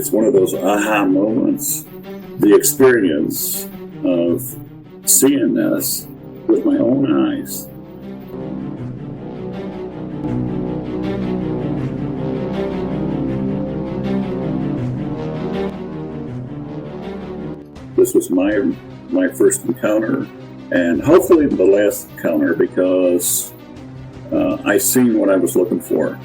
it's one of those aha moments, the experience of seeing this with my own eyes. This was my first encounter, and hopefully the last encounter, because I seen what I was looking for.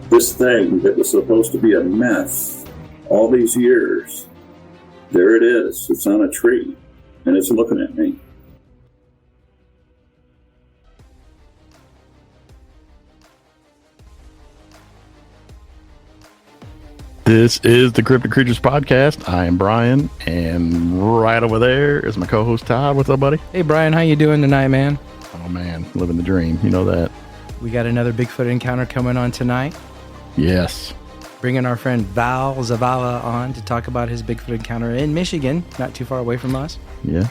This thing that was supposed to be a myth all these years, there it is. It's on a tree, and it's looking at me. This is the Cryptid Creatures Podcast. I am Brian, and right over there is my co-host Todd. What's up, buddy? Hey, Brian. How you doing tonight, man? Oh, man. Living the dream. You know that. We got another Bigfoot encounter coming on tonight. Yes. Bringing our friend Val Zavala on to talk about his Bigfoot encounter in Michigan, not too far away from us. Yeah.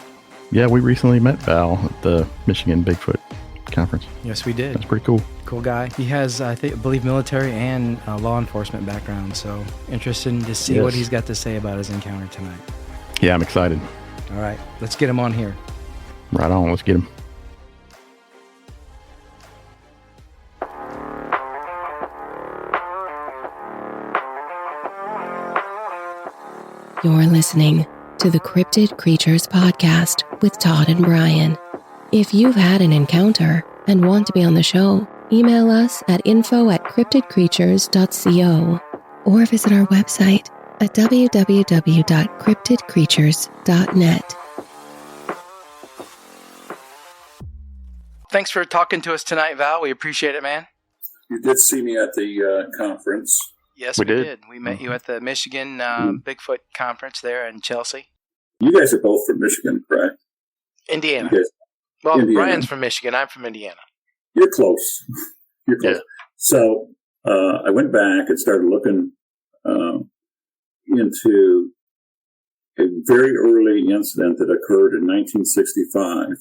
Yeah, we recently met Val at the Michigan Bigfoot conference. Yes, we did. That's pretty cool. Cool guy. He has, I believe, military and law enforcement background, so interested to see what he's got to say about his encounter tonight. Yeah, I'm excited. All right, let's get him on here. Right on, let's get him. You're listening to the Cryptid Creatures Podcast with Todd and Brian. If you've had an encounter and want to be on the show, email us at info@cryptidcreatures.co or visit our website at www.cryptidcreatures.net. Thanks for talking to us tonight, Val. We appreciate it, man. You did see me at the conference. Yes, we did. We met you at the Michigan Bigfoot conference there in Chelsea. You guys are both from Michigan, correct? Indiana. Well, Indiana. Brian's from Michigan. I'm from Indiana. You're close. You're close. Yeah. So I went back and started looking into a very early incident that occurred in 1965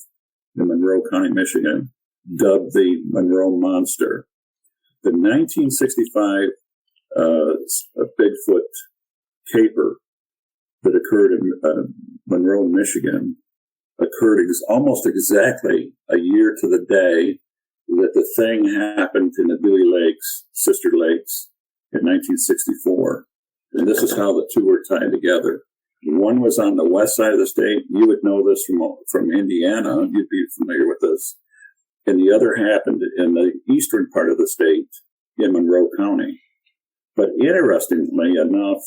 in Monroe County, Michigan, dubbed the Monroe Monster. The 1965 a Bigfoot caper that occurred in Monroe, Michigan, occurred almost exactly a year to the day that the thing happened in the Dewey Lakes, Sister Lakes, in 1964. And this is how the two were tied together. One was on the west side of the state. You would know this from Indiana. You'd be familiar with this. And the other happened in the eastern part of the state in Monroe County. But interestingly enough,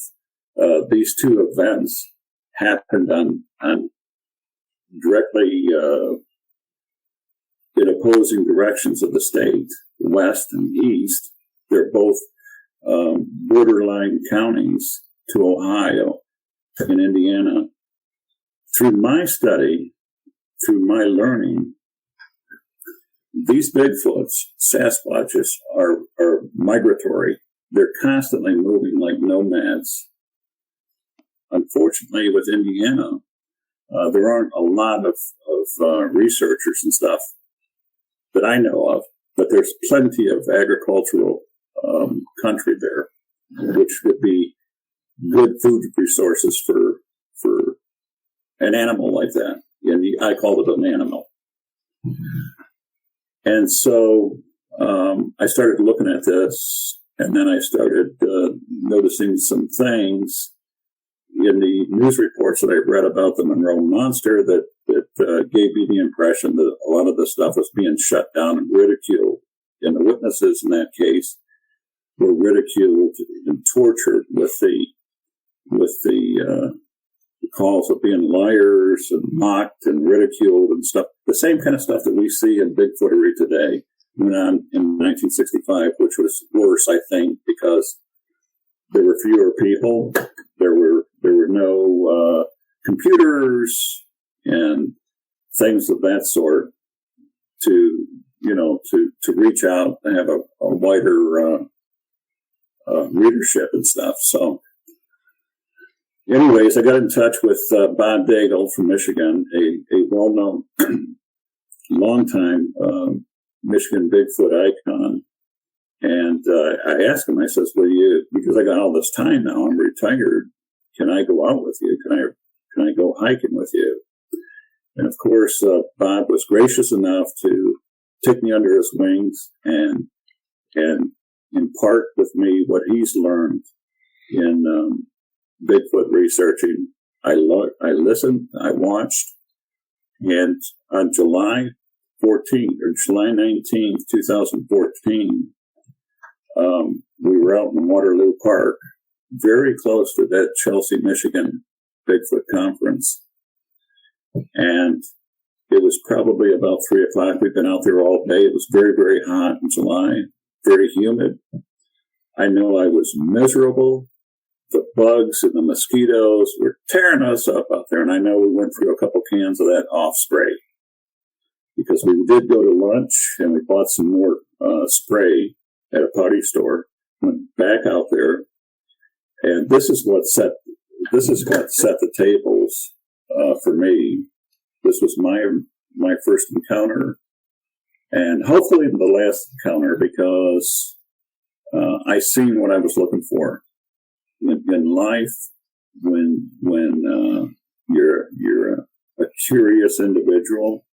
these two events happened on directly in opposing directions of the state, west and east. They're both borderline counties to Ohio and Indiana. Through my study, through my learning, these Bigfoots, Sasquatches, are migratory. They're constantly moving like nomads. Unfortunately, with Indiana, there aren't a lot of researchers and stuff that I know of, but there's plenty of agricultural country there, which would be good food resources for an animal like that. And I call it an animal. And so I started looking at this, and then I started noticing some things in the news reports that I read about the Monroe Monster that gave me the impression that a lot of the stuff was being shut down and ridiculed. And the witnesses in that case were ridiculed and tortured with the calls of being liars and mocked and ridiculed and stuff. The same kind of stuff that we see in Bigfootery today went on in 1965, which was worse, I think, because there were fewer people. There were no computers and things of that sort to reach out and have a wider readership and stuff. So anyways, I got in touch with Bob Daigle from Michigan, a well-known longtime Michigan Bigfoot icon. And I asked him, I says, because I got all this time now, I'm retired, can I go out with you? Can I go hiking with you? And of course, Bob was gracious enough to take me under his wings and impart with me what he's learned in Bigfoot researching. I listened, I watched, and on July 19th, 2014, we were out in Waterloo Park, very close to that Chelsea, Michigan Bigfoot conference. And it was probably about 3 o'clock. We'd been out there all day. It was very, very hot in July, very humid. I know I was miserable. The bugs and the mosquitoes were tearing us up out there. And I know we went through a couple cans of that off spray because we did go to lunch and we bought some more spray at a potty store. Went back out there. And this is what set the tables for me. This was my first encounter, and hopefully the last encounter, because I seen what I was looking for in life. When you're a curious individual,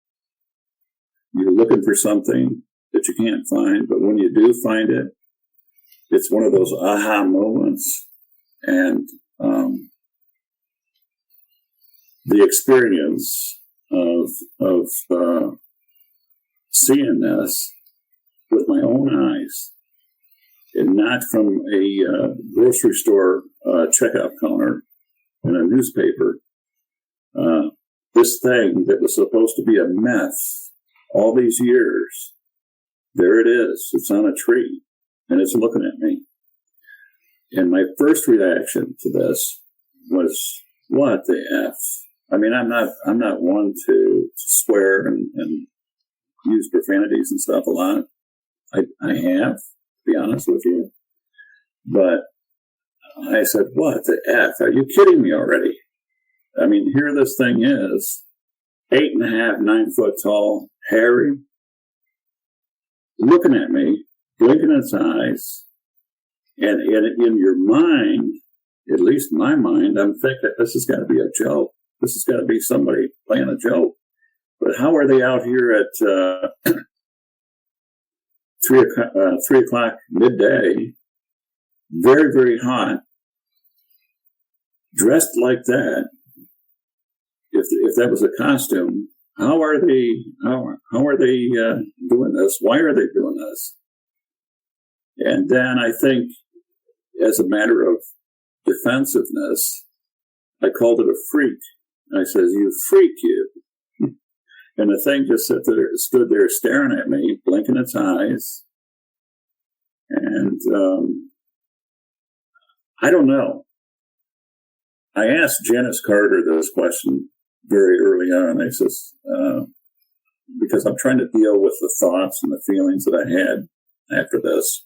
you're looking for something that you can't find, but when you do find it, it's one of those aha moments, and the experience of seeing this with my own eyes and not from a grocery store checkout counter in a newspaper. This thing that was supposed to be a myth all these years, there it is. It's on a tree and it's looking at me. And my first reaction to this was, what the F? I mean, I'm not one to swear and use profanities and stuff a lot. I have, to be honest with you. But I said, what the F? Are you kidding me already? I mean, here this thing is, 8.5, 9 foot tall, hairy, looking at me, blinking its eyes. And in your mind, at least my mind, I'm thinking this has got to be a joke. This has got to be somebody playing a joke. But how are they out here at 3 o'clock midday, very, very hot, dressed like that? If that was a costume, how are they doing this? Why are they doing this? And then I think, as a matter of defensiveness, I called it a freak. I says, "You freak, you!" And the thing just stood there staring at me, blinking its eyes. And I don't know. I asked Janice Carter this question very early on. I says, because I'm trying to deal with the thoughts and the feelings that I had after this.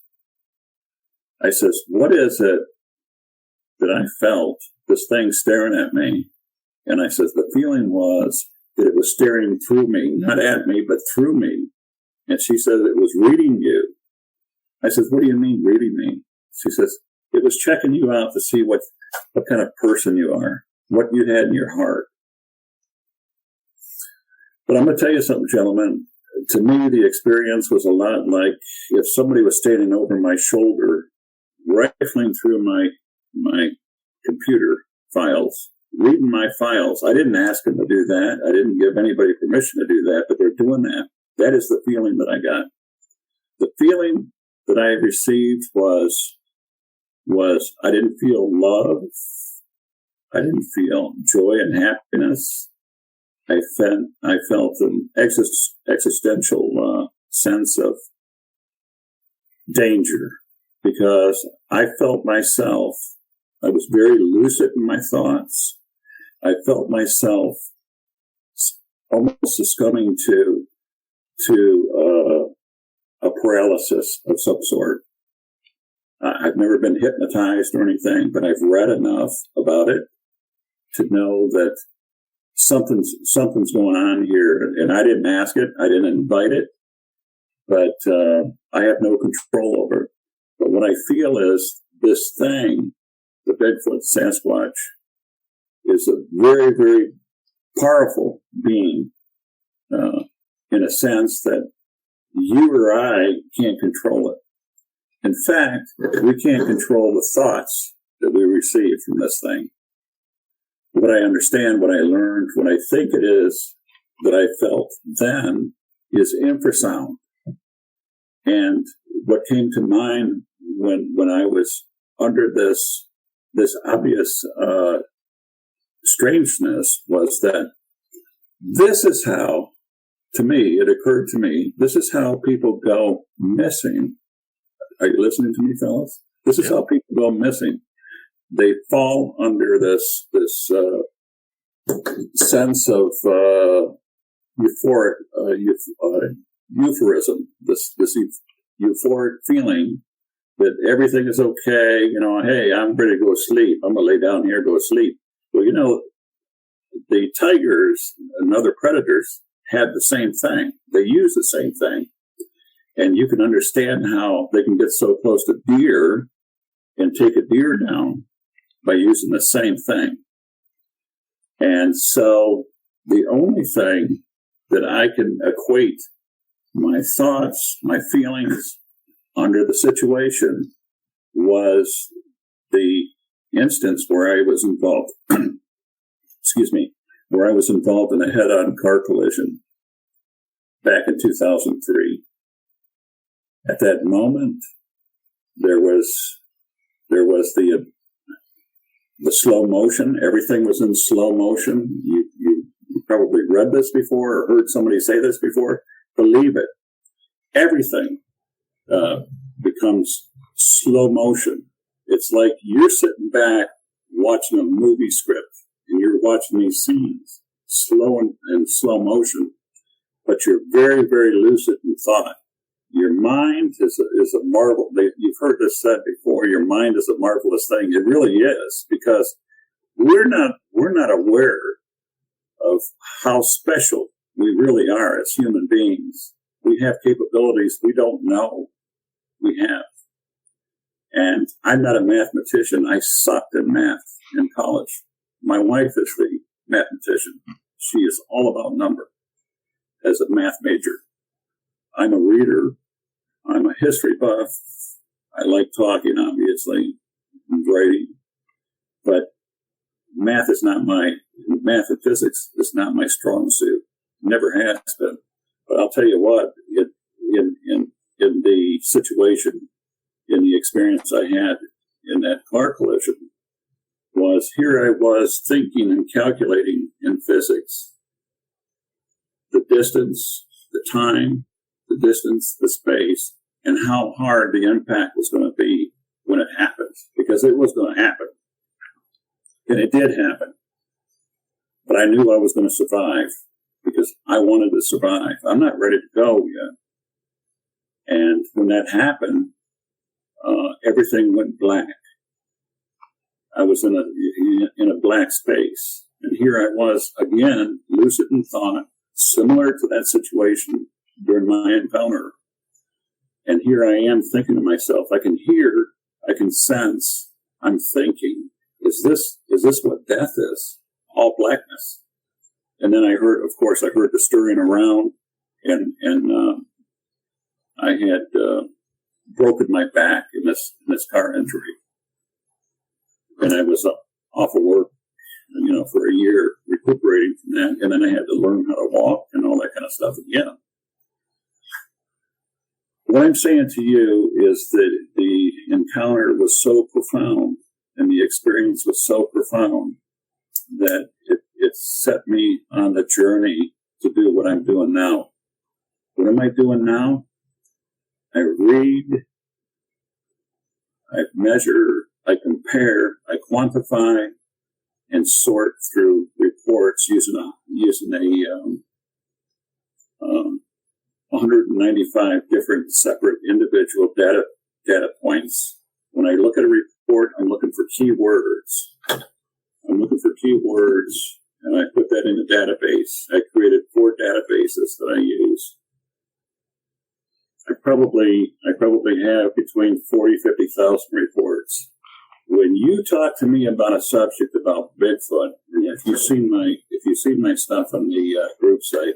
I says, what is it that I felt, this thing staring at me? And I says, the feeling was that it was staring through me, not at me, but through me. And she said it was reading you. I says, what do you mean reading me? She says, it was checking you out to see what kind of person you are, what you had in your heart. But I'm going to tell you something, gentlemen. To me, the experience was a lot like if somebody was standing over my shoulder, rifling through my computer files, reading my files. I didn't ask them to do that. I didn't give anybody permission to do that, but they're doing that. That is the feeling that I got. The feeling that I received was I didn't feel love. I didn't feel joy and happiness. I felt an existential sense of danger, because I felt myself, I was very lucid in my thoughts. I felt myself almost succumbing to a paralysis of some sort. I've never been hypnotized or anything, but I've read enough about it to know that something's going on here, and I didn't ask it, I didn't invite it, but I have no control over it. But what I feel is this thing, the Bigfoot Sasquatch, is a very, very powerful being, in a sense that you or I can't control it. In fact, we can't control the thoughts that we receive from this thing. What I understand, what I learned, what I think it is that I felt then is infrasound. And what came to mind when I was under this obvious strangeness was that this is how, to me, it occurred to me, this is how people go missing. Are you listening to me, fellas? This is how people go missing. They fall under this sense of euphorism, this euphoric feeling that everything is okay. Hey, I'm ready to go to sleep. I'm going to lay down here and go to sleep. Well, the tigers and other predators had the same thing. They use the same thing. And you can understand how they can get so close to deer and take a deer down by using the same thing. And so the only thing that I can equate my thoughts, my feelings under the situation was the instance where I was involved, where I was involved in a head-on car collision back in 2003. At that moment, there was the slow motion. Everything was in slow motion. You probably read this before or heard somebody say this before. Believe it. Everything becomes slow motion. It's like you're sitting back watching a movie script and you're watching these scenes slow and slow motion, but you're very, very lucid in thought. Your mind is a marvel. You've heard this said before. Your mind is a marvelous thing. It really is, because we're not aware of how special we really are as human beings. We have capabilities we don't know we have. And I'm not a mathematician. I sucked at math in college. My wife is the mathematician. She is all about number as a math major. I'm a reader. I'm a history buff. I like talking, obviously, and writing. But math and physics is not my strong suit. Never has been. But I'll tell you what, in the situation, in the experience I had in that car collision, was here I was thinking and calculating in physics the distance, the time, the distance, the space, and how hard the impact was going to be when it happened, because it was going to happen. And it did happen. But I knew I was going to survive because I wanted to survive. I'm not ready to go yet. And when that happened, everything went black. I was in a black space. And here I was again, lucid in thought, similar to that situation during my encounter. And here I am thinking to myself, I can hear, I can sense, I'm thinking, is this what death is? All blackness. And then I heard the stirring around, and I had broken my back in this car injury. And I was off of work, for a year recuperating from that. And then I had to learn how to walk and all that kind of stuff again. What I'm saying to you is that the encounter was so profound and the experience was so profound that it set me on the journey to do what I'm doing now. What am I doing now? I read, I measure, I compare, I quantify, and sort through reports using 195 different separate individual data points. When I look at a report, I'm looking for keywords. And I put that getting a database. I created 4 databases that I use. I probably have between 40, 50,000 reports. When you talk to me about a subject about Bigfoot, and if you've seen my stuff on the group site,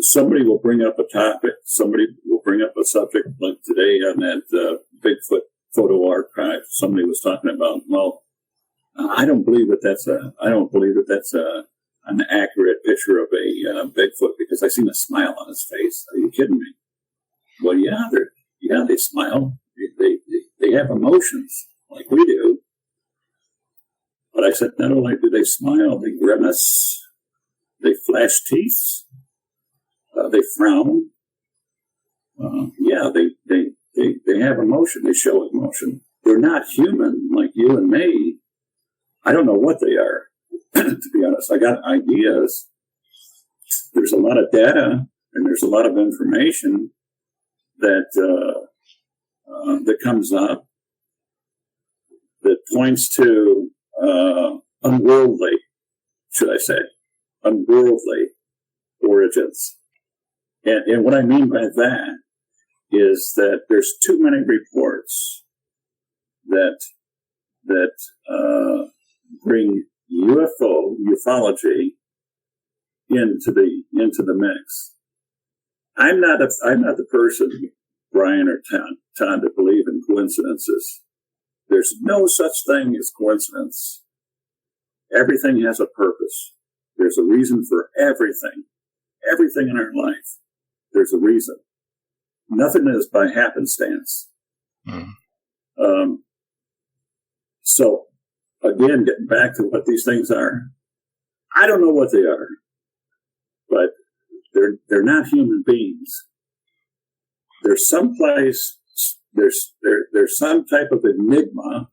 somebody will bring up a topic. Somebody will bring up a subject like today on that Bigfoot photo archive. Somebody was talking about. Well, I don't believe that that's an accurate picture of a Bigfoot because I seen a smile on his face. Are you kidding me? Well, yeah, they smile. They have emotions like we do. But I said, not only do they smile, they grimace, they flash teeth, they frown. They have emotion. They show emotion. They're not human like you and me. I don't know what they are, to be honest. I got ideas. There's a lot of data and there's a lot of information that comes up that points to unworldly, should I say, unworldly origins. And what I mean by that is that there's too many reports that bring ufology into the mix. I'm not the person, Brian or Todd, to believe in coincidences. There's no such thing as coincidence. Everything has a purpose. There's a reason for everything. Everything in our life, there's a reason. Nothing is by happenstance. So, again, getting back to what these things are, I don't know what they are, but they're not human beings. There's someplace, there's some type of enigma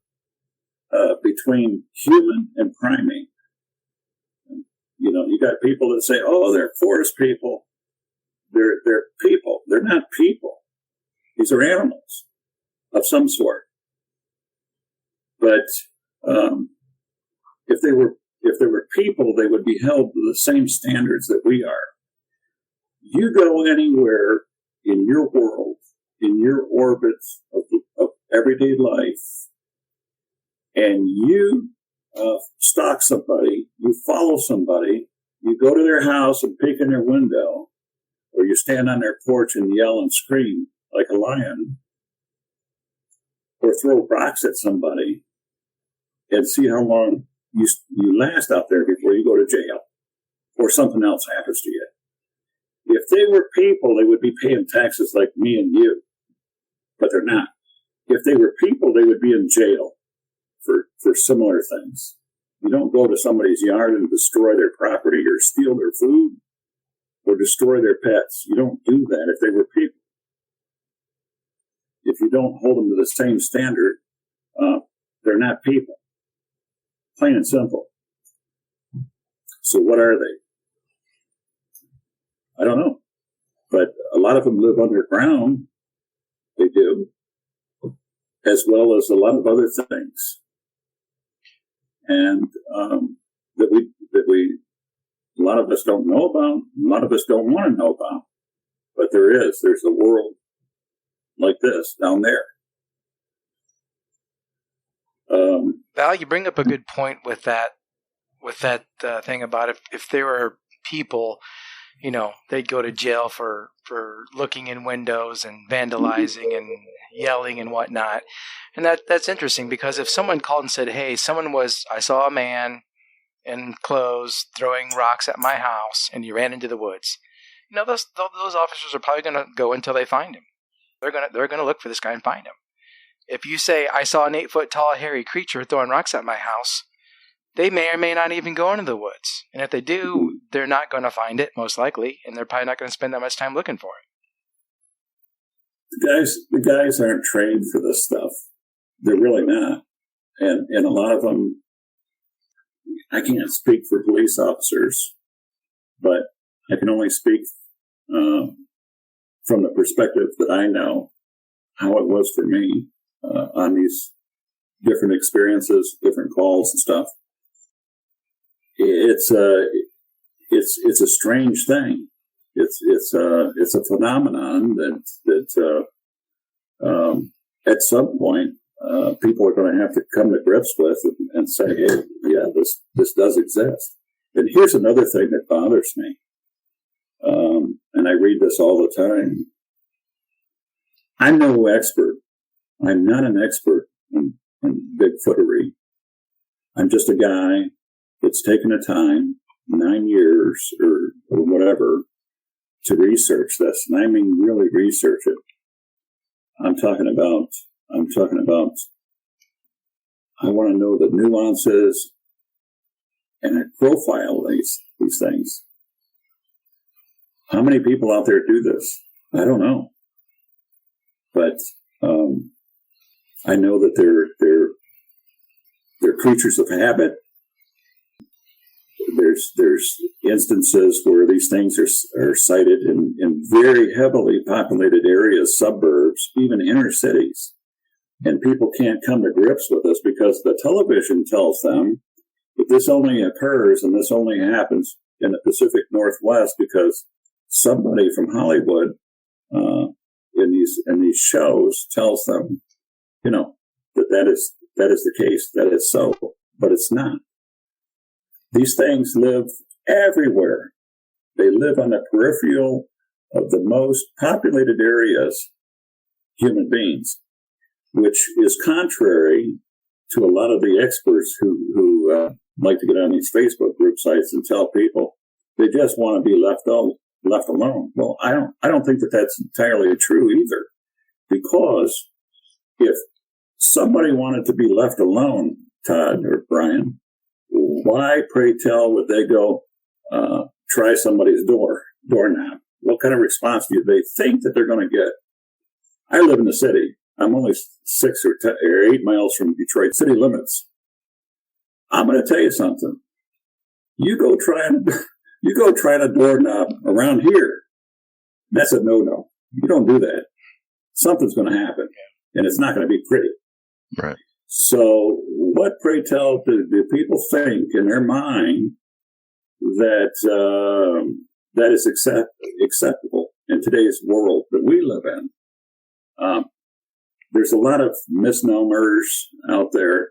between human and primate. You know, you got people that say, "Oh, they're forest people." They're people. They're not people. These are animals of some sort. But if they were people, they would be held to the same standards that we are. You go anywhere in your world, in your orbits of everyday life, and you stalk somebody, you follow somebody, you go to their house and peek in their window, or you stand on their porch and yell and scream like a lion, or throw rocks at somebody, and see how long you last out there before you go to jail, or something else happens to you. If they were people, they would be paying taxes like me and you, but they're not. If they were people, they would be in jail for similar things. You don't go to somebody's yard and destroy their property or steal their food or destroy their pets. You don't do that if they were people. If you don't hold them to the same standard, they're not people. Plain and simple. So what are they? I don't know. But a lot of them live underground. They do. As well as a lot of other things. And that we a lot of us don't know about, a lot of us don't want to know about. But there's a world like this down there. Val, you bring up a good point with that thing about if there were people, you know, they'd go to jail for looking in windows and vandalizing and yelling and whatnot. And that's interesting because if someone called and said, "Hey, I saw a man in clothes throwing rocks at my house and he ran into the woods," you know, those officers are probably going to go until they find him. They're going to look for this guy and find him. If you say, "I saw an 8-foot tall hairy creature throwing rocks at my house," they may or may not even go into the woods. And if they do, they're not going to find it, most likely, and they're probably not going to spend that much time looking for it. The guys aren't trained for this stuff. They're really not. And a lot of them, I can't speak for police officers, but I can only speak from the perspective that I know how it was for me on these different experiences, different calls and stuff. it's a strange thing. It's a phenomenon that at some point people are going to have to come to grips with and say, hey, yeah, this does exist. And here's another thing that bothers me, and I read this all the time. I'm no expert. I'm not an expert in Bigfootery. I'm just a guy that's taken the time, 9 years or whatever, to research this. And I mean really research it. I'm talking about, I want to know the nuances and I profile these things. How many people out there do this? I don't know. But I know that they're creatures of habit. There's instances where these things are sighted in very heavily populated areas, suburbs, even inner cities. And people can't come to grips with this because the television tells them that this only occurs and this only happens in the Pacific Northwest because somebody from Hollywood in these shows tells them, that is the case, that is so, but it's not. These things live everywhere. They live on the peripheral of the most populated areas, human beings, which is contrary to a lot of the experts who like to get on these Facebook group sites and tell people they just want to be left alone. Well, I don't think that that's entirely true either, because if somebody wanted to be left alone, Todd or Brian, why, pray tell, would they go try somebody's doorknob? What kind of response do they think that they're going to get? I live in the city. I'm only 6 or 8 miles from Detroit city limits. I'm going to tell you something. You go try a doorknob around here. That's a no-no. You don't do that. Something's going to happen, and it's not going to be pretty. Right. So what, pray tell, do people think in their mind that that is acceptable in today's world that we live in? There's a lot of misnomers out there.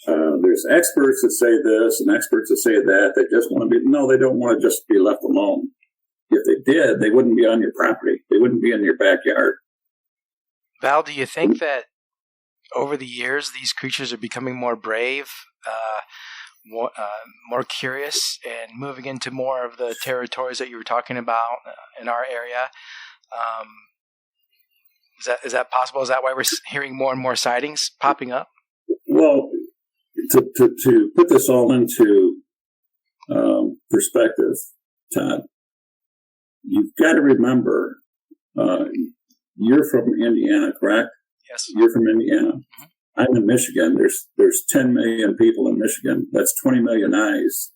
There's experts that say this and experts that say that. They just want to be, no, they don't want to just be left alone. If they did, they wouldn't be on your property. They wouldn't be in your backyard. Val, do you think that over the years, these creatures are becoming more brave, more curious, and moving into more of the territories that you were talking about in our area? Is that possible? Is that why we're hearing more and more sightings popping up? Well, to put this all into perspective, Todd, you've got to remember, you're from Indiana, correct? Yes. You're from Indiana. Mm-hmm. I'm in Michigan. There's 10 million people in Michigan. That's 20 million eyes.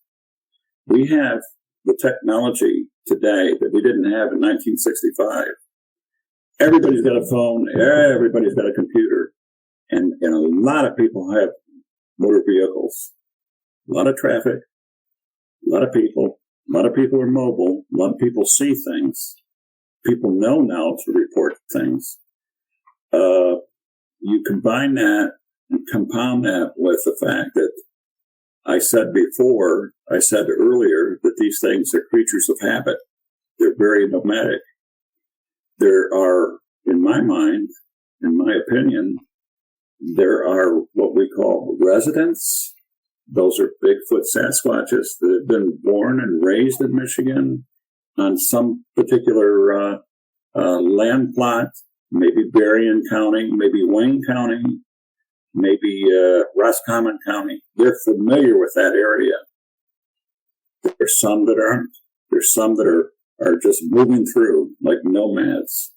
We have the technology today that we didn't have in 1965. Everybody's got a phone. Everybody's got a computer. And a lot of people have motor vehicles. A lot of traffic. A lot of people. A lot of people are mobile. A lot of people see things. People know now to report things. You combine that and compound that with the fact that I said earlier that these things are creatures of habit. They're very nomadic. There are, in my mind, in my opinion, there are what we call residents. Those are Bigfoot Sasquatches that have been born and raised in Michigan on some particular land plot. Maybe Berrien County, maybe Wayne County, maybe Roscommon County. They're familiar with that area. There's some that aren't. There's some that are just moving through like nomads,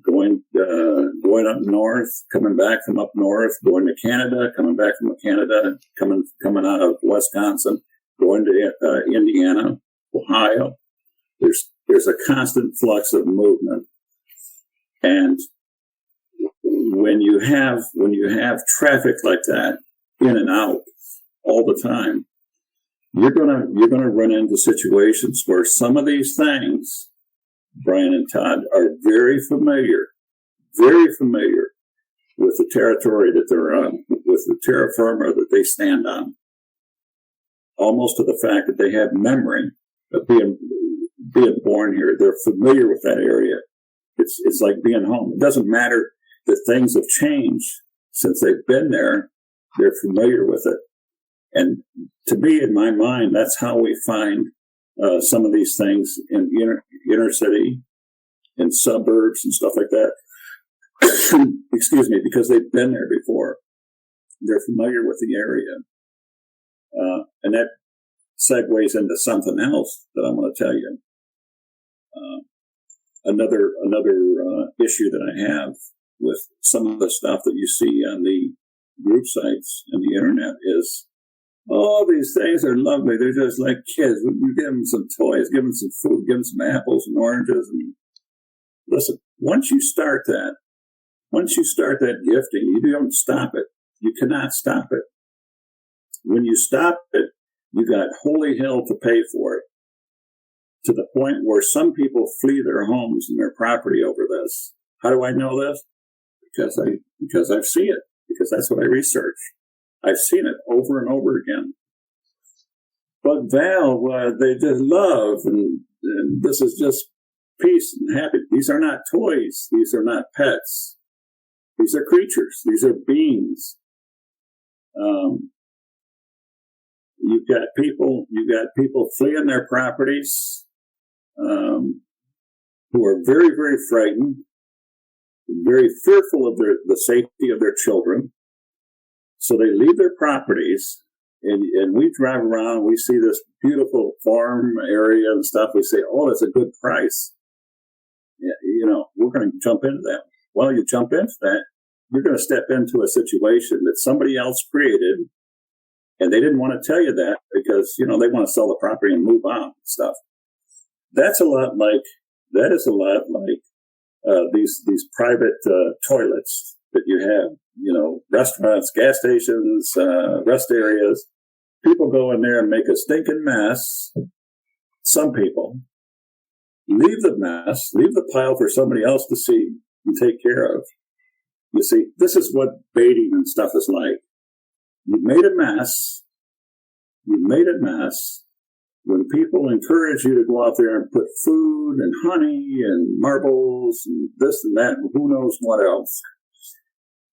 going up north, coming back from up north, going to Canada, coming back from Canada, coming out of Wisconsin, going to Indiana, Ohio. There's a constant flux of movement. And when you have traffic like that in and out all the time, you're gonna run into situations where some of these things, Brian and Todd, are very familiar with the territory that they're on, with the terra firma that they stand on, almost to the fact that they have memory of being born here. They're familiar with that area. It's like being home. It doesn't matter that things have changed since they've been there. They're familiar with it. And to me, in my mind, that's how we find some of these things in inner city, in suburbs and stuff like that. Excuse me, because they've been there before. They're familiar with the area. And that segues into something else that I'm going to tell you. Another issue that I have with some of the stuff that you see on the group sites and the internet is, oh, these things are lovely. They're just like kids. We give them some toys, give them some food, give them some apples and oranges. And listen, once you start that gifting, you don't stop it. You cannot stop it. When you stop it, you got holy hell to pay for it. To the point where some people flee their homes and their property over this. How do I know this? Because I've seen it. Because that's what I research. I've seen it over and over again. But Val, they just love, and this is just peace and happiness. These are not toys. These are not pets. These are creatures. These are beings. You've got people fleeing their properties, who are very, very frightened, very fearful of the safety of their children. So they leave their properties, and we drive around, we see this beautiful farm area and stuff. We say, oh, it's a good price. Yeah, we're going to jump into that. Well, you jump into that, you're going to step into a situation that somebody else created, and they didn't want to tell you that because, they want to sell the property and move on and stuff. That is a lot like these private toilets that you have, restaurants, gas stations, rest areas. People go in there and make a stinking mess. Some people leave the mess, leave the pile for somebody else to see and take care of. You see, this is what baiting and stuff is like. You made a mess. When people encourage you to go out there and put food and honey and marbles and this and that and who knows what else,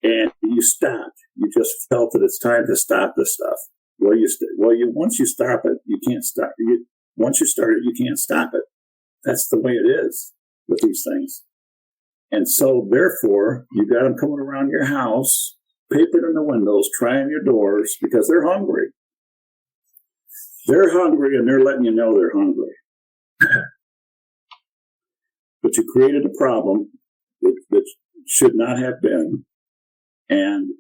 and you stopped. You just felt that it's time to stop this stuff. Once you stop it, you can't stop. Once you start it, you can't stop it. That's the way it is with these things. And so, therefore, you got them coming around your house, papered in the windows, trying your doors because they're hungry. They're hungry, and they're letting you know they're hungry. But you created a problem that should not have been. And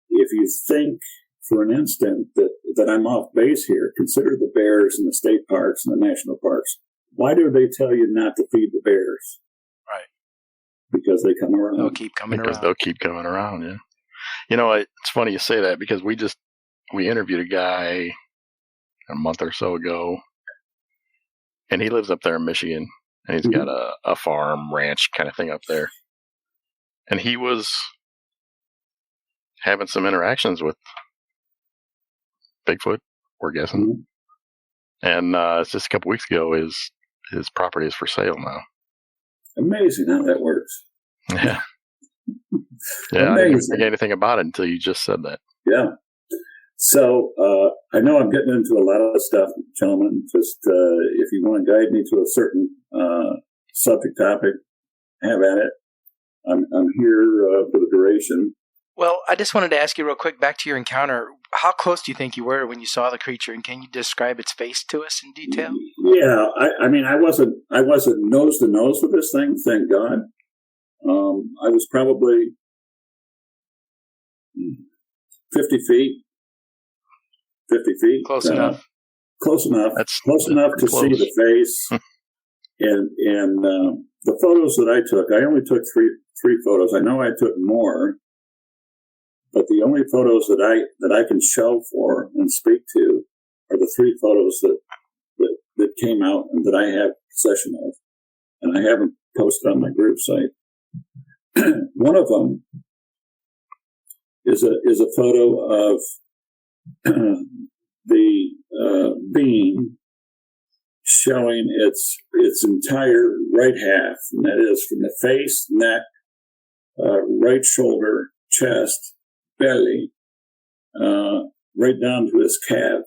if you think for an instant that I'm off base here, consider the bears in the state parks and the national parks. Why do they tell you not to feed the bears? Right. Because they come around. They'll keep coming around, yeah. It's funny you say that because we interviewed a guy a month or so ago, and he lives up there in Michigan, and he's got a farm, ranch kind of thing up there. And he was having some interactions with Bigfoot, we're guessing. And it's just a couple weeks ago, his property is for sale now. Amazing how that works. Yeah. Yeah, I didn't think anything about it until you just said that. Yeah. So I know I'm getting into a lot of stuff, gentlemen. Just if you want to guide me to a certain subject topic, have at it. I'm here for the duration. Well, I just wanted to ask you real quick, back to your encounter. How close do you think you were when you saw the creature, and can you describe its face to us in detail? Yeah, I mean, I wasn't nose to nose with this thing, thank God. I was probably 50 feet. 50 feet. Close enough. Close enough. That's close enough to see the face. and the photos that I took, I only took three photos. I know I took more, but the only photos that I can show for and speak to are the 3 photos that came out and that I have possession of, and I haven't posted on my group site. One of them is a photo of the being showing its entire right half, and that is from the face, neck, right shoulder, chest, belly, right down to his calf,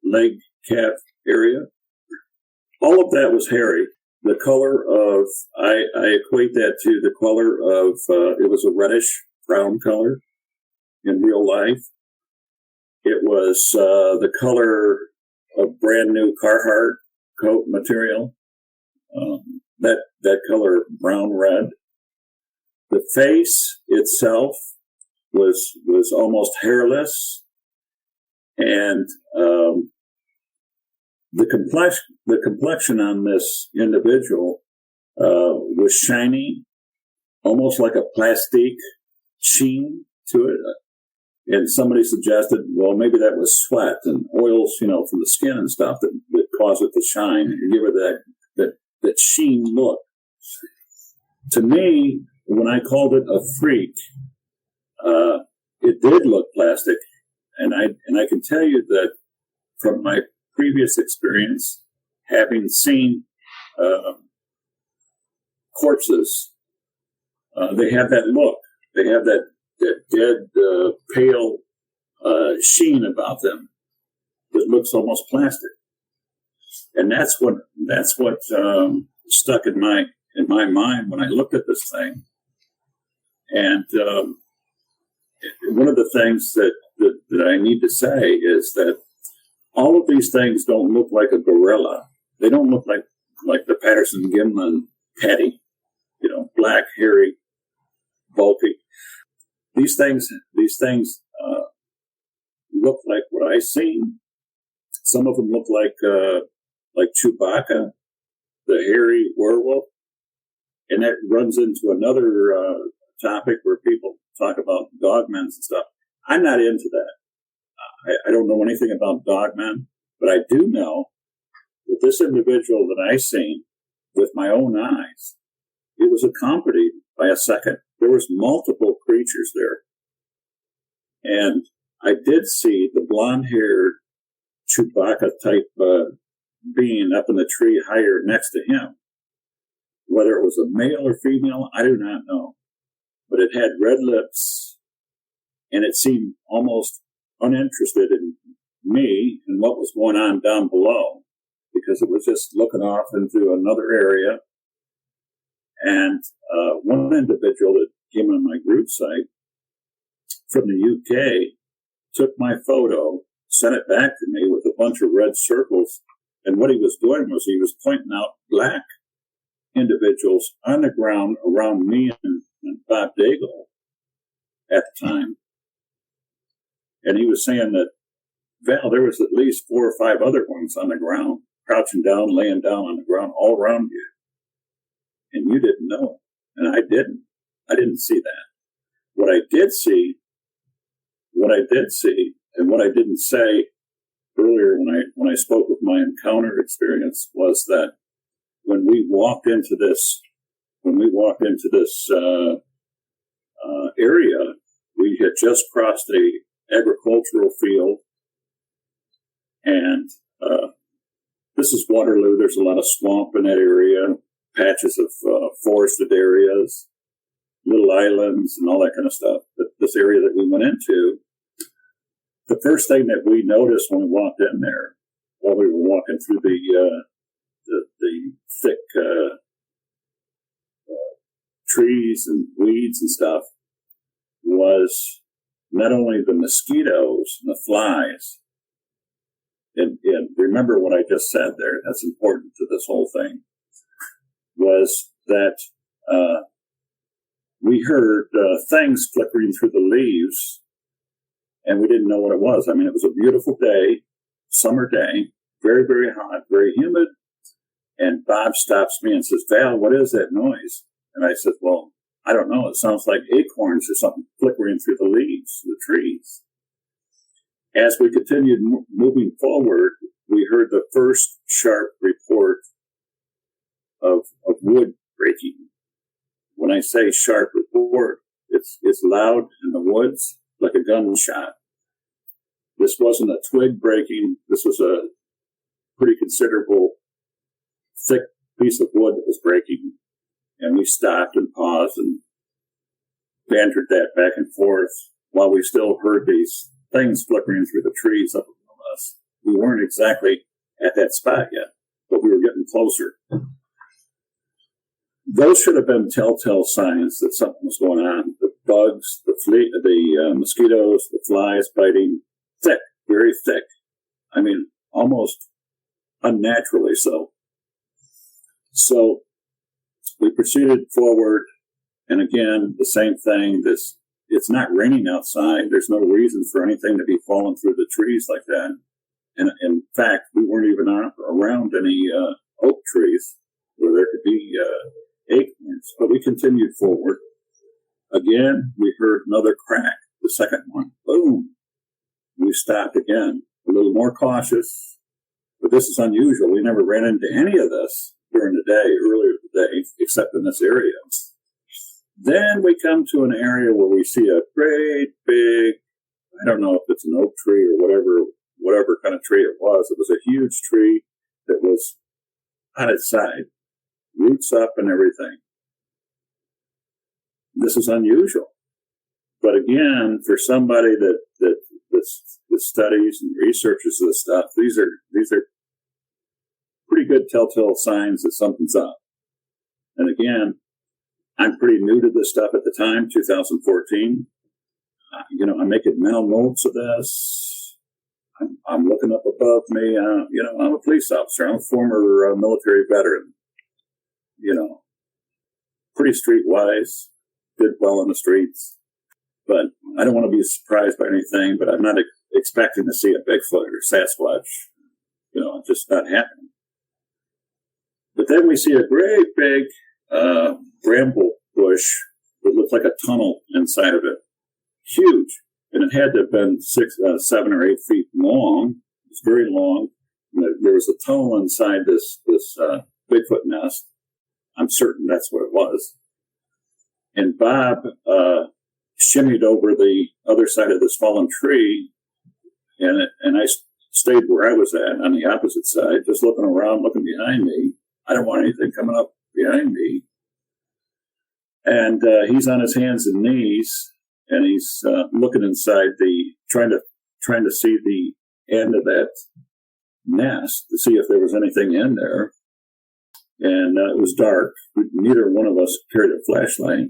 leg, calf area. All of that was hairy. The color of, I equate that to the color of, it was a reddish brown color in real life. It was the color of brand new Carhartt coat material. That color, brown red. The face itself was almost hairless, and the complexion on this individual was shiny, almost like a plastic sheen to it. And somebody suggested, well, maybe that was sweat and oils, from the skin and stuff that caused it to shine and give it that sheen look. To me, when I called it a freak, it did look plastic, and I can tell you that from my previous experience, having seen corpses, they have that look. They have that dead, pale sheen about them that looks almost plastic, and that's what stuck in my mind when I looked at this thing. And one of the things that I need to say is that all of these things don't look like a gorilla. They don't look like the Patterson-Gimlin patty, black, hairy, bulky. These things look like what I seen. Some of them look like Chewbacca, the hairy werewolf, and that runs into another topic where people talk about dogmen and stuff. I'm not into that. I don't know anything about dogmen, but I do know that this individual that I seen with my own eyes, it was accompanied by a second. There was multiple creatures there. And I did see the blonde-haired Chewbacca-type being up in the tree higher next to him. Whether it was a male or female, I do not know. But it had red lips, and it seemed almost uninterested in me and what was going on down below, because it was just looking off into another area. And one individual that came on my group site from the UK took my photo, sent it back to me with a bunch of red circles, and what he was doing was he was pointing out black individuals on the ground around me and Bob Daigle at the time. And he was saying that, Val, there was at least 4 or 5 other ones on the ground, crouching down, laying down on the ground all around you. And you didn't know. And I didn't. I didn't see that. What I did see, and what I didn't say earlier when I spoke of my encounter experience was that when we walked into this area, we had just crossed a agricultural field, and this is Waterloo. There's a lot of swamp in that area, patches of forested areas, little islands, and all that kind of stuff. But this area that we went into, the first thing that we noticed when we walked in there, while we were walking through the thick trees and weeds and stuff, was not only the mosquitoes and the flies, and remember what I just said there, that's important to this whole thing, was that we heard things flickering through the leaves, and we didn't know what it was. I mean, it was a beautiful day, summer day, very, very hot, very humid, and Bob stops me and says, Val, what is that noise? And I said, well, I don't know. It sounds like acorns or something flickering through the leaves of the trees. as we continued moving forward, we heard the first sharp report of wood breaking. When I say sharp report, it's loud in the woods, like a gunshot. This wasn't a twig breaking. This was a pretty considerable, thick piece of wood that was breaking. And we stopped and paused and bantered that back and forth while we still heard these things flickering through the trees up above us. We weren't exactly at that spot yet, but we were getting closer. Those should have been telltale signs that something was going on. The bugs, the mosquitoes, the flies biting, thick, very thick. I mean, almost unnaturally so. So we proceeded forward, and again, the same thing. It's not raining outside. There's no reason for anything to be falling through the trees like that. And in fact, we weren't even around any oak trees where there could be acorns, but we continued forward. Again, we heard another crack, the second one. Boom. We stopped again, a little more cautious, but this is unusual. We never ran into any of this during the day, earlier today, except in this area. Then we come to an area where we see a great big, I don't know if it's an oak tree or whatever kind of tree it was. It was a huge tree that was on its side, roots up and everything. This is unusual. But again, for somebody that studies and researches this stuff, these are pretty good telltale signs that something's up. And again, I'm pretty new to this stuff at the time, 2014. I'm making mental notes of this. I'm looking up above me. I'm a police officer. I'm a former military veteran. Pretty streetwise, did well in the streets. But I don't want to be surprised by anything, but I'm not expecting to see a Bigfoot or Sasquatch. It's just not happening. But then we see a great big bramble bush that looked like a tunnel inside of it. Huge. And it had to have been 7 or 8 feet long. It was very long. And there was a tunnel inside this Bigfoot nest. I'm certain that's what it was. And Bob shimmied over the other side of this fallen tree, and I stayed where I was at on the opposite side, just looking around, looking behind me. I don't want anything coming up behind me. And he's on his hands and knees, and he's looking inside trying to see the end of that nest to see if there was anything in there. And it was dark. Neither one of us carried a flashlight.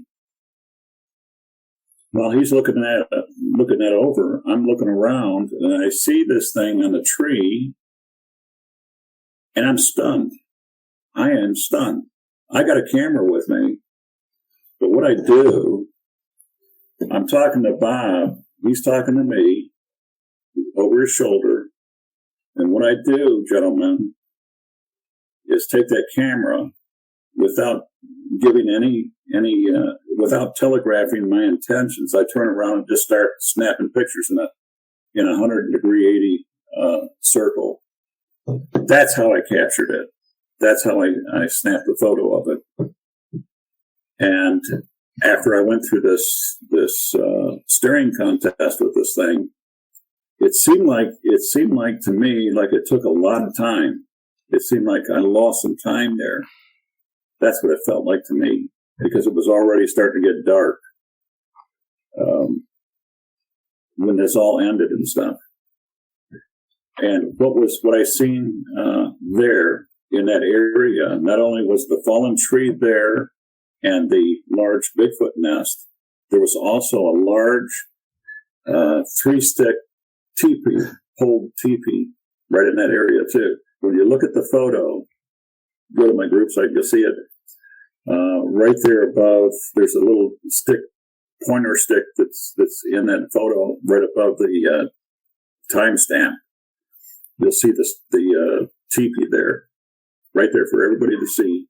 While he's looking that over, I'm looking around, and I see this thing on the tree, and I'm stunned. I am stunned. I got a camera with me, but what I do, I'm talking to Bob, he's talking to me over his shoulder, and what I do, gentlemen, is take that camera without giving without telegraphing my intentions. I turn around and just start snapping pictures in a 100-degree 80 circle. That's how I captured it. That's how I snapped the photo of it. And after I went through this staring contest with this thing, it seemed like to me like it took a lot of time. It seemed like I lost some time there. That's what it felt like to me, because it was already starting to get dark when this all ended and stuff. And what I seen there in that area, not only was the fallen tree there and the large Bigfoot nest, there was also a large 3-stick teepee, pulled teepee, right in that area too. When you look at the photo, go to my group site, you'll see it. Right there above, there's a little pointer stick that's in that photo, right above the timestamp. You'll see the teepee there, right there for everybody to see.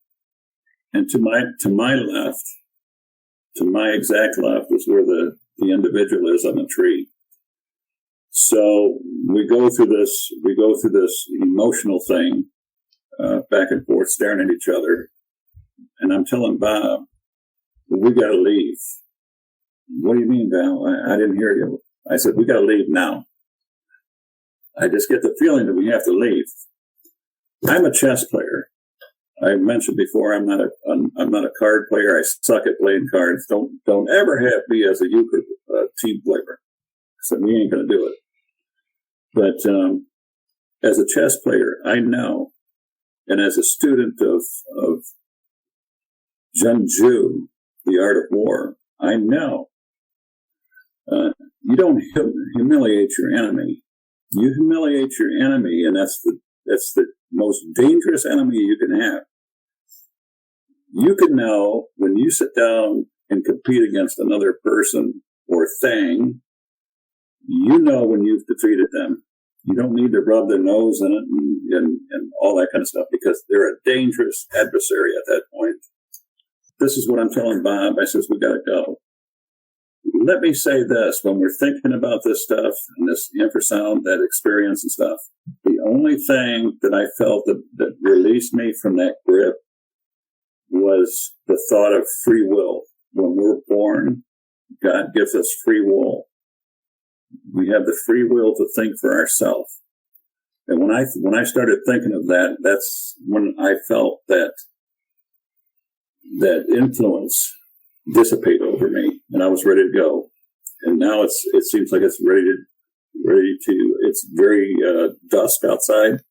And to my left, to my exact left, is where the individual is on the tree. So we go through this emotional thing, back and forth, staring at each other. And I'm telling Bob, we got to leave. What do you mean, Val? I didn't hear you. I said, we got to leave now. I just get the feeling that we have to leave. I'm a chess player. I mentioned before, I'm not a card player. I suck at playing cards. Don't ever have me as a euchre team player. So we ain't going to do it. But as a chess player, I know, and as a student of Junju, the art of war, I know you don't humiliate your enemy. You humiliate your enemy, and that's the most dangerous enemy you can have. You can know when you sit down and compete against another person or thing, you know when you've defeated them. You don't need to rub their nose in it and all that kind of stuff, because they're a dangerous adversary at that point. This is what I'm telling Bob. I says, we got to go. Let me say this. When we're thinking about this stuff and this infrasound, that experience and stuff, the only thing that I felt that released me from that grip was the thought of free will. When we're born, God gives us free will. We have the free will to think for ourselves. And when I started thinking of that, that's when I felt that influence dissipate over me, and I was ready to go. And now it seems like it's ready to. It's very dusk outside.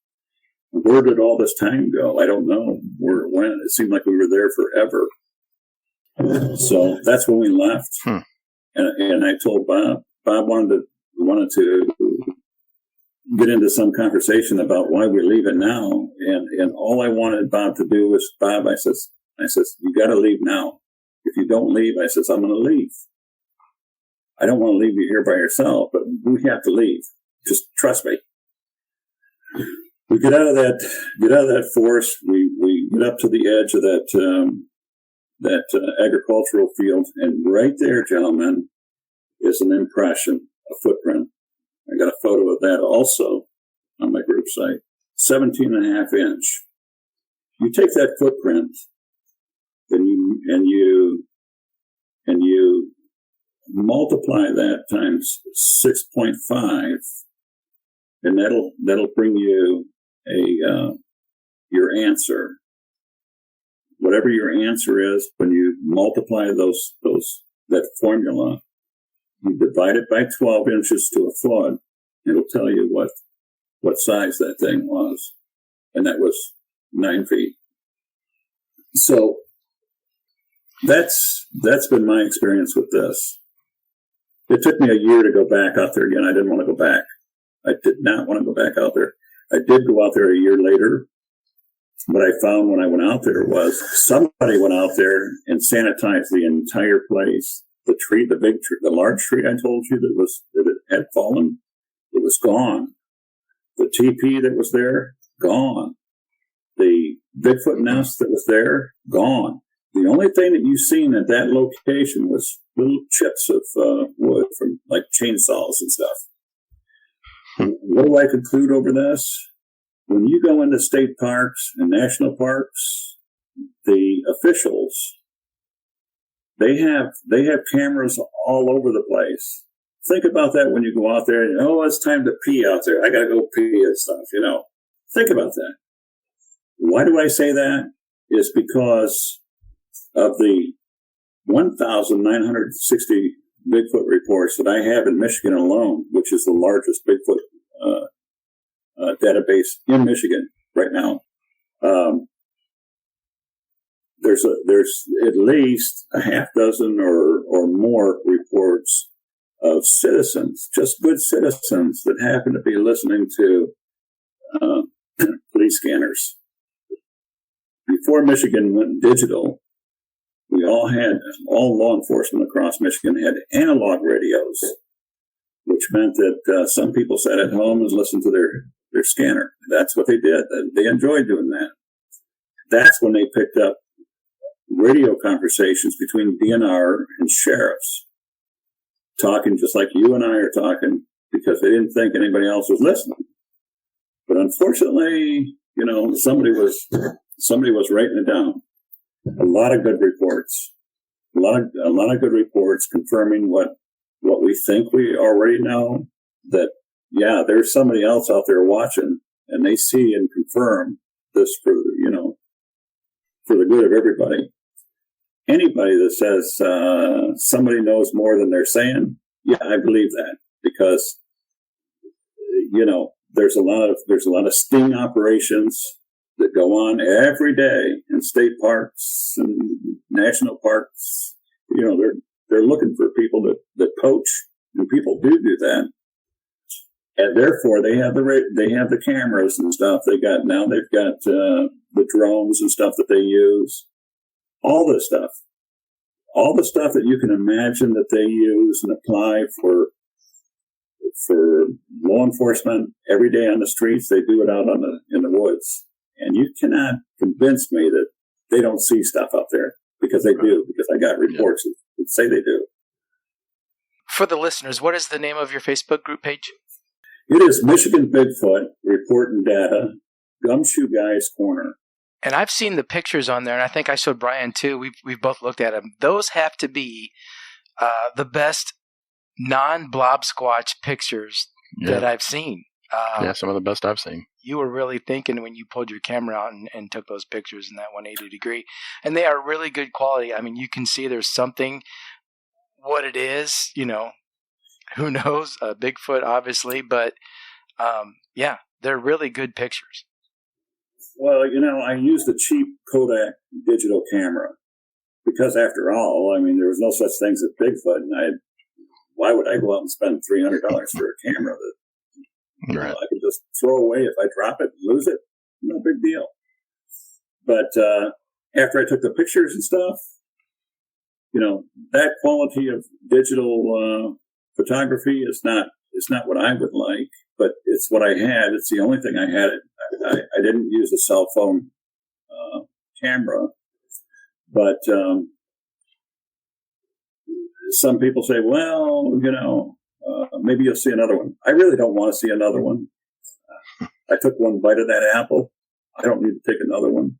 Where did all this time go? I don't know where it went. It seemed like we were there forever. So that's when we left. And I told Bob. Bob wanted to get into some conversation about why we're leaving now. And all I wanted Bob to do was, Bob, I says, you got to leave now. If you don't leave, I says, I'm going to leave. I don't want to leave you here by yourself, but we have to leave. Just trust me. We get out of that forest. We get up to the edge of that agricultural field, and right there, gentlemen, is an impression, a footprint. I got a photo of that also on my group site. 17.5 inch. You take that footprint, and you multiply that times 6.5, and that'll bring you your answer. Whatever your answer is, when you multiply that formula, you divide it by 12 inches to a foot, it'll tell you what size that thing was, and that was 9 feet. So that's been my experience with this. It took me a year to go back out there again. I didn't want to go back. I did not want to go back out there. I did go out there a year later. What I found when I went out there was somebody went out there and sanitized the entire place. The tree, the big tree, the large tree I told you that it had fallen, it was gone. The teepee that was there, gone. The Bigfoot nest that was there, gone. The only thing that you've seen at that location was little chips of wood from like chainsaws and stuff. What do I conclude over this? When you go into state parks and national parks, the officials, they have cameras all over the place. Think about that when you go out there and, it's time to pee out there. I got to go pee and stuff, Think about that. Why do I say that? Is because of the 1,960 Bigfoot reports that I have in Michigan alone, which is the largest Bigfoot database in Michigan right now. There's at least a half dozen or more reports of citizens, just good citizens that happen to be listening to police scanners. Before Michigan went digital, all law enforcement across Michigan had analog radios, which meant that some people sat at home and listened to their scanner. That's what they did. They enjoyed doing that. That's when they picked up radio conversations between DNR and sheriffs, talking just like you and I are talking because they didn't think anybody else was listening. But unfortunately, somebody was writing it down. A lot of good reports. A lot of good reports confirming what we think we already know, that, yeah, there's somebody else out there watching, and they see and confirm this for the good of everybody. Anybody that says somebody knows more than they're saying, yeah, I believe that, because there's a lot of sting operations that go on every day in state parks and national parks. They're looking for people that poach, and people do that. And therefore, they have the cameras and stuff. They've got the drones and stuff that they use. All the stuff that you can imagine that they use and apply for law enforcement every day on the streets. They do it out in the woods, and you cannot convince me that they don't see stuff out there, because they do. Because I got reports that say they do. For the listeners, what is the name of your Facebook group page? It is Michigan Bigfoot Reporting Data, Gumshoe Guy's Corner. And I've seen the pictures on there, and I think I showed Brian too. We've both looked at them. Those have to be the best non-blob squatch pictures that I've seen. Some of the best I've seen. You were really thinking when you pulled your camera out and took those pictures in that 180 degree. And they are really good quality. I mean, you can see there's something, what it is, who knows, Bigfoot, obviously, but they're really good pictures. Well, I used a cheap Kodak digital camera because, after all, there was no such thing as Bigfoot, and why would I go out and spend $300 for a camera that I could just throw away if I drop it and lose it? No big deal. But after I took the pictures and stuff, that quality of digital photography is not what I would like, but it's what I had. It's the only thing I had. I didn't use a cell phone camera, but some people say, well, maybe you'll see another one. I really don't want to see another one. I took one bite of that apple. I don't need to take another one.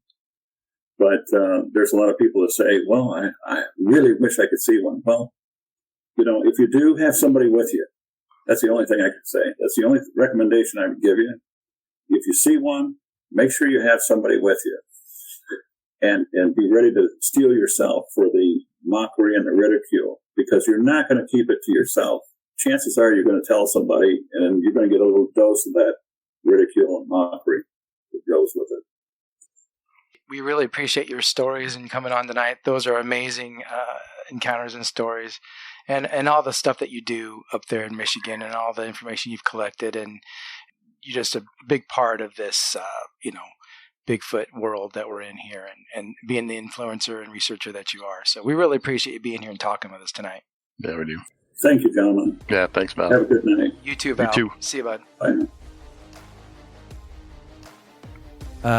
But there's a lot of people that say, well, I really wish I could see one. Well, if you do, have somebody with you. That's the only thing I can say. That's the only recommendation I would give you. If you see one, make sure you have somebody with you. And be ready to steel yourself for the mockery and the ridicule, because you're not going to keep it to yourself. Chances are you're going to tell somebody, and you're going to get a little dose of that ridicule and mockery that goes with it. We really appreciate your stories and coming on tonight. Those are amazing encounters and stories, and all the stuff that you do up there in Michigan, and all the information you've collected, and you're just a big part of this, Bigfoot world that we're in here, and being the influencer and researcher that you are. So we really appreciate you being here and talking with us tonight. Yeah, we do. Thank you, gentlemen. Yeah, thanks, Val. Have a good night. You too, Val. You too. See you, bud. Bye.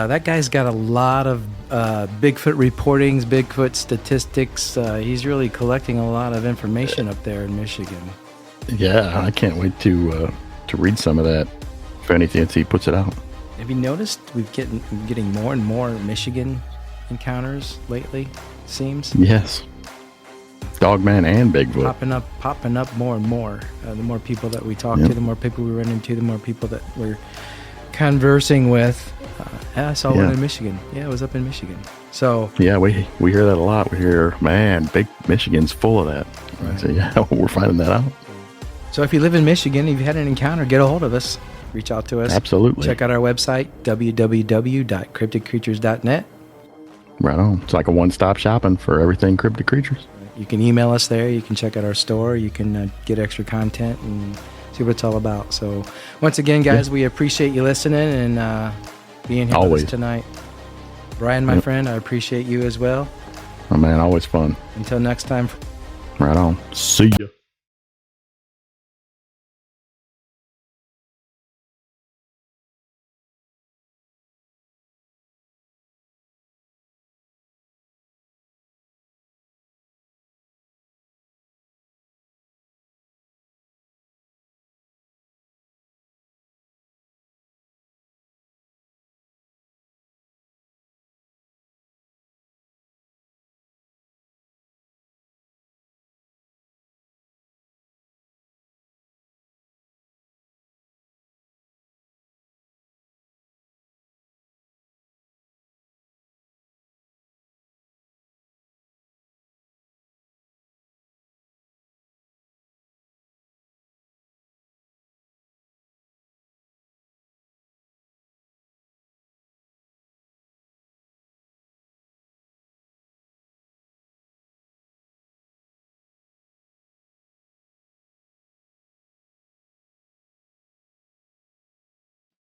That guy's got a lot of Bigfoot reportings, Bigfoot statistics. He's really collecting a lot of information up there in Michigan. Yeah, I can't wait to read some of that if anything he puts it out. Have you noticed we're getting more and more Michigan encounters lately, it seems? Yes. Dogman and Bigfoot. Popping up more and more. The more people that we talk to, the more people we run into, the more people that we're conversing with. I saw one in Michigan. Yeah, it was up in Michigan. So yeah, we hear that a lot. We hear, man, big Michigan's full of that. Right. So yeah, we're finding that out. So if you live in Michigan, if you had an encounter, get a hold of us. Reach out to us. Absolutely. Check out our website, www.cryptidcreatures.net. Right on. It's like a one-stop shopping for everything cryptid creatures. You can email us there. You can check out our store. You can get extra content and see what it's all about. So once again, guys, we appreciate you listening and being here with us tonight. Brian, my friend, I appreciate you as well. Oh, man, always fun. Until next time. Right on. See ya.